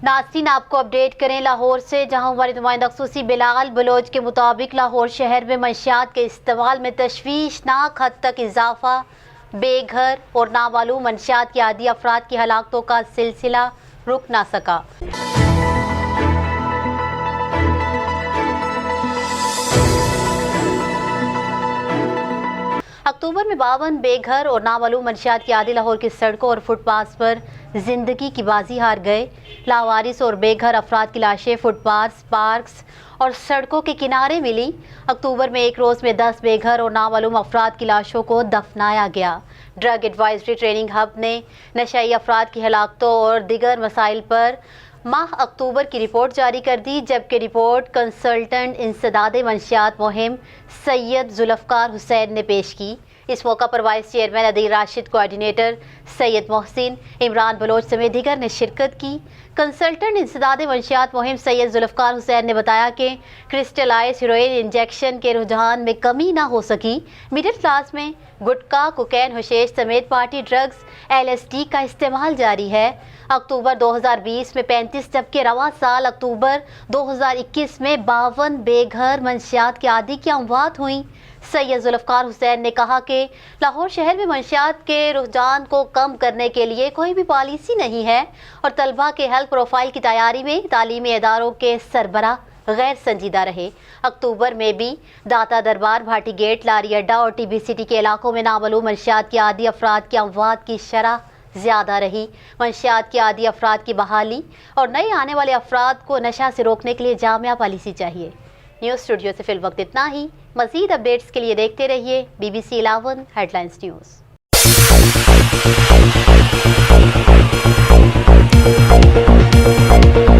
नाज़रीन आपको अपडेट करें लाहौर से, जहां हमारे नुमाइंदा खसूसी बिलाल बलोच के मुताबिक लाहौर शहर में मंशियात के इस्तेमाल में तशवीशनाक हद तक इजाफा, बेघर और नामालूम मंशियात के आदी अफराद की हलाकतों का सिलसिला रुक ना सका। अक्टूबर में 52 बेघर और नामालूम मंशियात की आदी लाहौर की सड़कों और फुटपाथ पर जिंदगी की बाजी हार गए। लावारिस और बेघर अफराद की लाशें फुटपाथ, पार्क्स और सड़कों के किनारे मिली। अक्टूबर में एक रोज़ में 10 बेघर और नामालूम अफराद की लाशों को दफनाया गया। ड्रग एडवाइजरी ट्रेनिंग हब ने नशाई अफराद की हलाकतों और दिगर मसाइल पर माह अक्टूबर की रिपोर्ट जारी कर दी, जबकि रिपोर्ट कंसल्टेंट इंसदाद मंशियात मुहिम सैयद जुल्फ़कार हुसैन ने पेश की। इस मौका पर vice chairman Adeel Rashid, coordinator Syed Mohsin, Imran Baloch समेत दीगर ने शिरकत की। कंसल्टेंट इंसदाद मंशियात मुहिम सैयद जुल्फ़कार हुसैन ने बताया कि क्रिस्टलाइज हीरोइन इंजेक्शन के रुझान में कमी ना हो सकी। मिडिल क्लास में गुटखा, कोकेन, हशीश समेत पार्टी ड्रग्स LSD का इस्तेमाल जारी है। अक्टूबर 2020 में 35 जबकि रवां साल अक्टूबर 2021 में 52 बेघर मंशियात के आदी की अमवात हुई। सैयद जुल्फ़कार हुसैन ने कहा कि लाहौर शहर में मंशियात के रुझान को कम करने के लिए कोई भी पॉलिसी नहीं है और तलबा के हेल्थ प्रोफाइल की तैयारी में तालीमी इदारों के सरबराह गैर संजीदा रहे। अक्टूबर में भी दाता दरबार, भाटी गेट, लारी अड्डा और TB सिटी के इलाकों में नामालूम मंशियात की आदी अफराद की अमवात की शरह ज़्यादा रही। मंशियात की आदी अफराद की बहाली और नए आने वाले अफराद को नशा से रोकने के लिए जामिया पॉलिसी चाहिए। न्यूज़ स्टूडियो से फिल वक्त इतना ही। मज़ीद अपडेट्स के लिए देखते रहिए BBC 11 हेडलाइंस न्यूज़।